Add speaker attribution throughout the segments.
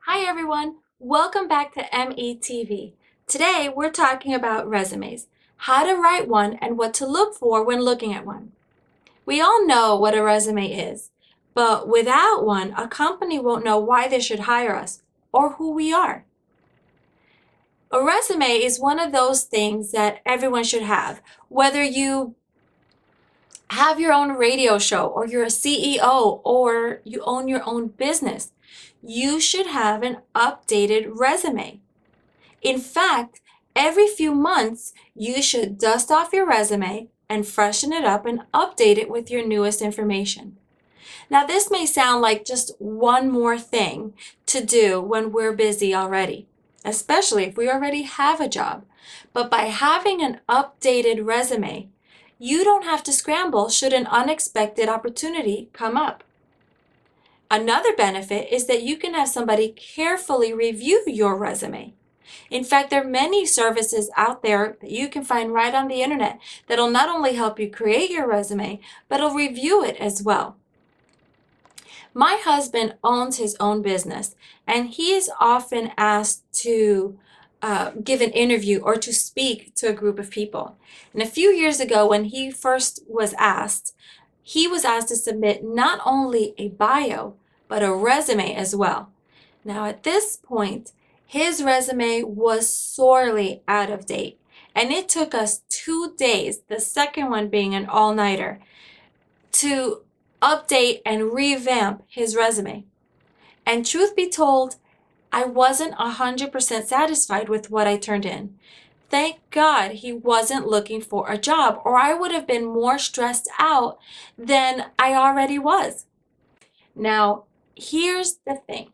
Speaker 1: Hi everyone, welcome back to METV. Today we're talking about resumes, how to write one and what to look for when looking at one. We all know what a resume is, but without one, a company won't know why they should hire us or who we are. A resume is one of those things that everyone should have, whether you have your own radio show or you're a CEO or you own your own business. You should have an updated resume. In fact, every few months, you should dust off your resume and freshen it up and update it with your newest information. Now, this may sound like just one more thing to do when we're busy already, especially if we already have a job. But by having an updated resume, you don't have to scramble should an unexpected opportunity come up. Another benefit is that you can have somebody carefully review your resume. In fact, there are many services out there that you can find right on the internet that'll not only help you create your resume, but will review it as well. My husband owns his own business, and he is often asked to give an interview or to speak to a group of people. And a few years ago, when he first was asked, he was asked to submit not only a bio, but a resume as well. Now, at this point, his resume was sorely out of date, and it took us 2 days, the second one being an all-nighter, to update and revamp his resume. And truth be told, I wasn't 100% satisfied with what I turned in. Thank God he wasn't looking for a job, or I would have been more stressed out than I already was. Now, here's the thing.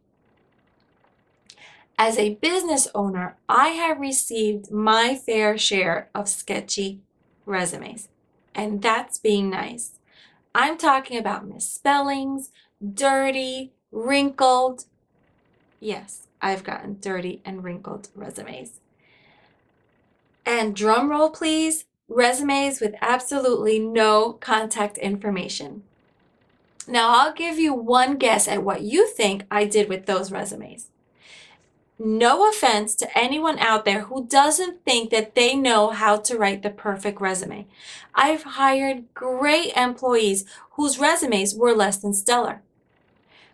Speaker 1: As a business owner, I have received my fair share of sketchy resumes, and that's being nice. I'm talking about misspellings, dirty, wrinkled. Yes, I've gotten dirty and wrinkled resumes. And drum roll please, resumes with absolutely no contact information. Now I'll give you one guess at what you think I did with those resumes. No offense to anyone out there who doesn't think that they know how to write the perfect resume. I've hired great employees whose resumes were less than stellar.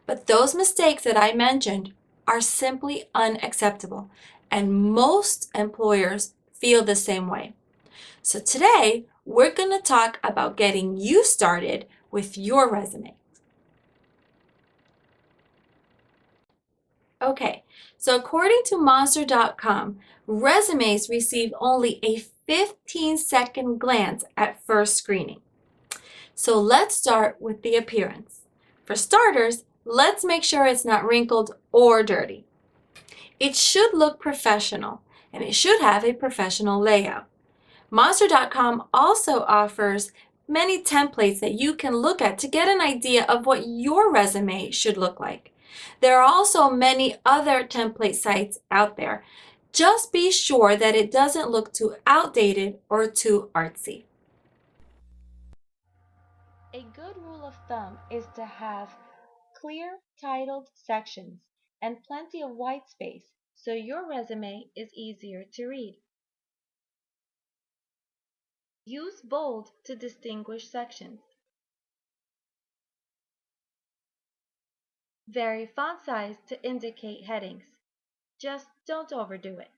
Speaker 1: But those mistakes that I mentioned are simply unacceptable, and most employers feel the same way. So today, we're going to talk about getting you started with your resume. Okay, so according to Monster.com, resumes receive only a 15-second glance at first screening. So let's start with the appearance. For starters, let's make sure it's not wrinkled or dirty. It should look professional, and it should have a professional layout. Monster.com also offers many templates that you can look at to get an idea of what your resume should look like. There are also many other template sites out there. Just be sure that it doesn't look too outdated or too artsy.
Speaker 2: A good rule of thumb is to have clear, titled sections and plenty of white space so your resume is easier to read. Use bold to distinguish sections. Vary font size to indicate headings. Just don't overdo it.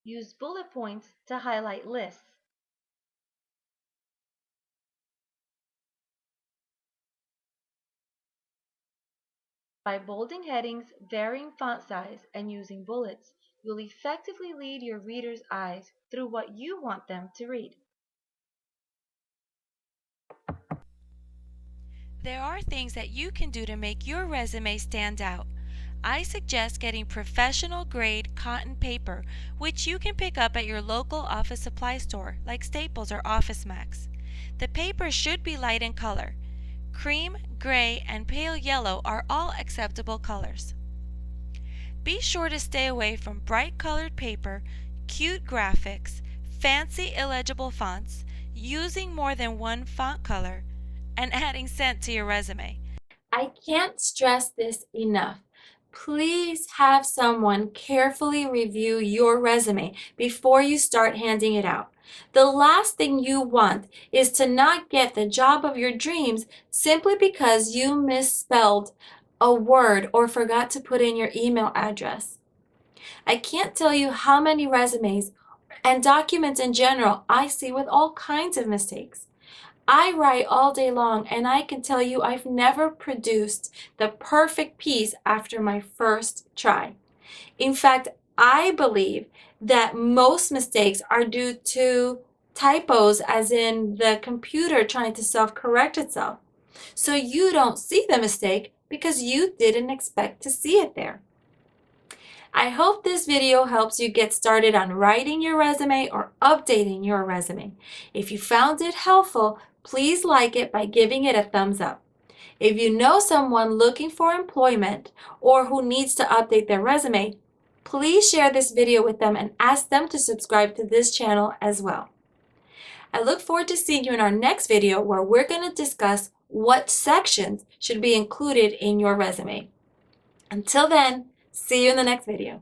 Speaker 2: Use bullet points to highlight lists. By bolding headings, varying font size, and using bullets, you'll effectively lead your reader's eyes through what you want them to read.
Speaker 3: There are things that you can do to make your resume stand out. I suggest getting professional grade cotton paper, which you can pick up at your local office supply store like Staples or OfficeMax. The paper should be light in color. Cream, gray, and pale yellow are all acceptable colors. Be sure to stay away from bright colored paper, cute graphics, fancy illegible fonts, using more than one font color, and adding scent to your resume.
Speaker 1: I can't stress this enough. Please have someone carefully review your resume before you start handing it out. The last thing you want is to not get the job of your dreams simply because you misspelled a word or forgot to put in your email address. I can't tell you how many resumes and documents in general I see with all kinds of mistakes. I write all day long, and I can tell you I've never produced the perfect piece after my first try. In fact, I believe that most mistakes are due to typos, as in the computer trying to self-correct itself. So you don't see the mistake because you didn't expect to see it there. I hope this video helps you get started on writing your resume or updating your resume. If you found it helpful, please like it by giving it a thumbs up. If you know someone looking for employment or who needs to update their resume, please share this video with them and ask them to subscribe to this channel as well. I look forward to seeing you in our next video where we're going to discuss what sections should be included in your resume. Until then, see you in the next video.